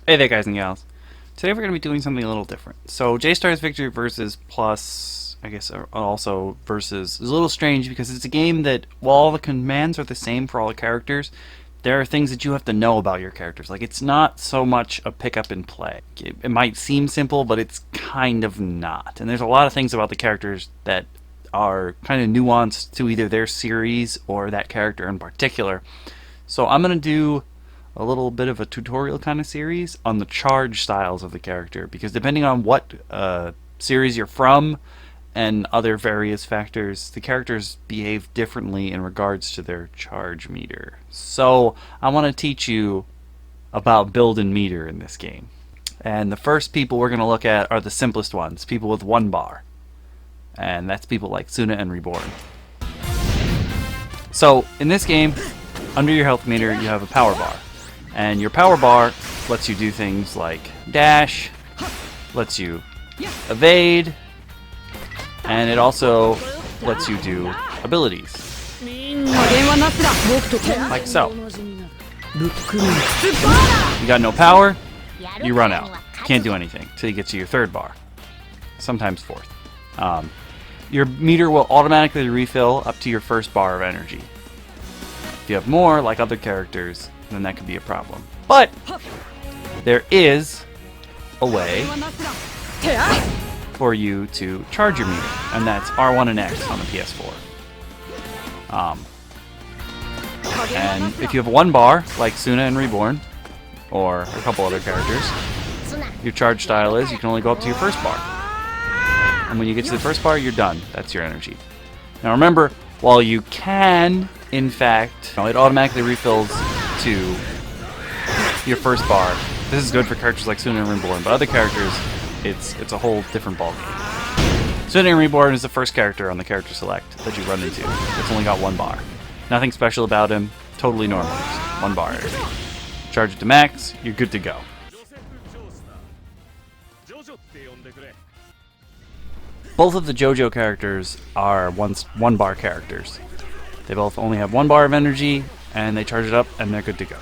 Hey there guys and gals. Today we're going to be doing something a little different. So J-Star's Victory versus Plus, I guess also versus, is a little strange because it's a game that while all the commands are the same for all the characters, there are things that you have to know about your characters. Like, it's not so much a pick up and play. It might seem simple, but it's kind of not. And there's a lot of things about the characters that are kind of nuanced to either their series or that character in particular. So I'm going to do a little bit of a tutorial kind of series on the charge styles of the character, because depending on what series you're from and other various factors, the characters behave differently in regards to their charge meter. So I want to teach you about Buildin meter in this game. And the first people we're going to look at are the simplest ones, people with 1 bar. And that's people like Suna and Reborn. So in this game, under your health meter you have a power bar. And your power bar lets you do things like dash, lets you evade, and it also lets you do abilities. Like so. You got no power, you run out. Can't do anything till you get to your 3rd bar. Sometimes 4th. Your meter will automatically refill up to your 1st bar of energy. If you have more, like other characters, then that could be a problem. But there is a way for you to charge your meter, and that's R1 and X on the PS4. And if you have 1 bar, like Suna and Reborn, or a couple other characters, your charge style is you can only go up to your 1st bar. And when you get to the 1st bar, you're done. That's your energy. Now remember, while you can, in fact, it automatically refills to your 1st bar. This is good for characters like Suna and Reborn, but other characters, it's a whole different ballgame. Suna and Reborn is the 1st character on the character select that you run into. It's only got 1 bar. Nothing special about him, totally normal. Just 1 bar. Charge it to max, you're good to go. Both of the JoJo characters are 1 bar characters. They both only have 1 bar of energy, and they charge it up, and they're good to go.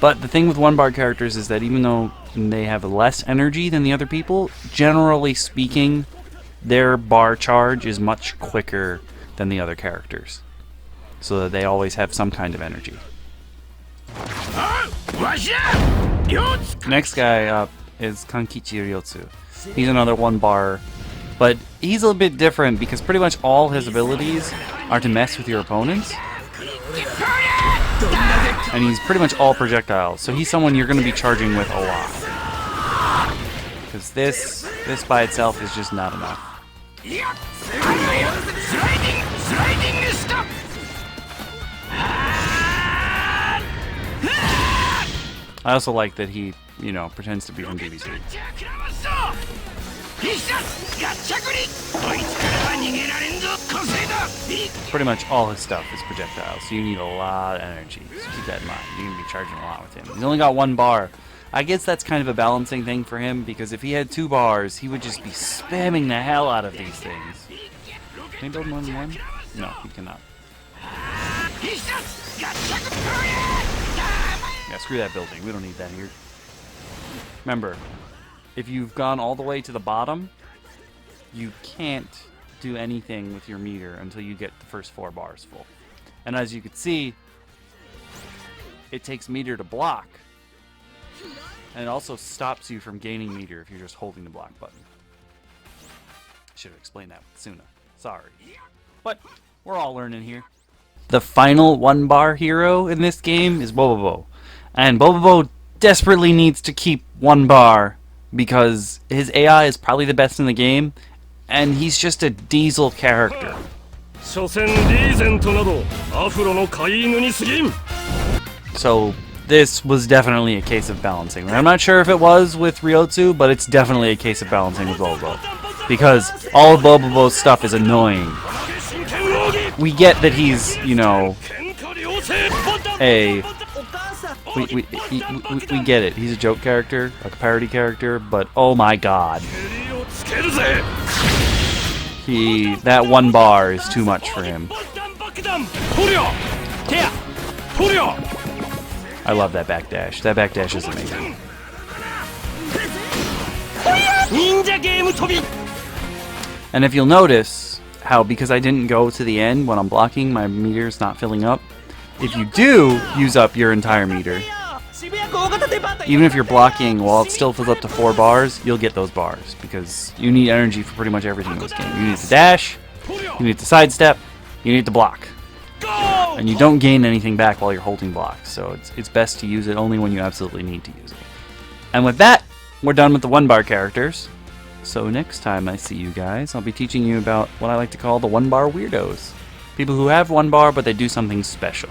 But the thing with 1 bar characters is that even though they have less energy than the other people, generally speaking, their bar charge is much quicker than the other characters. So that they always have some kind of energy. Next guy up is Kankichi Ryotsu. He's another 1 bar, but he's a little bit different because pretty much all his abilities are to mess with your opponents. And he's pretty much all projectiles, so he's someone you're going to be charging with a lot. Because this by itself is just not enough. I also like that he, pretends to be from BBC. Pretty much all his stuff is projectiles, so you need a lot of energy. So keep that in mind. You're going to be charging a lot with him. He's only got 1 bar. I guess that's kind of a balancing thing for him, because if he had 2 bars, he would just be spamming the hell out of these things. Can he build more than 1? No, he cannot. Yeah, screw that building. We don't need that here. Remember, if you've gone all the way to the bottom, you can't do anything with your meter until you get the first 4 bars full. And as you can see, it takes meter to block. And it also stops you from gaining meter if you're just holding the block button. Should have explained that with Suna. Sorry. But we're all learning here. The final 1 bar hero in this game is Bobobo. And Bobobo desperately needs to keep 1 bar because his AI is probably the best in the game, and he's just a diesel character. So this was definitely a case of balancing. I'm not sure if it was with Ryotsu, but it's definitely a case of balancing with Bobobo. Because all of Bobobo's stuff is annoying. We get that he's, we get it. He's a joke character, a parody character, but oh my god. That 1 bar is too much for him. I love that backdash. That backdash is amazing. And if you'll notice how, because I didn't go to the end when I'm blocking, my meter's not filling up. If you do use up your entire meter, even if you're blocking while it still fills up to 4 bars, you'll get those bars, because you need energy for pretty much everything in this game. You need to dash, you need to sidestep, you need to block. And you don't gain anything back while you're holding blocks, so it's best to use it only when you absolutely need to use it. And with that, we're done with the 1-bar characters. So next time I see you guys, I'll be teaching you about what I like to call the 1-bar weirdos. People who have 1 bar, but they do something special.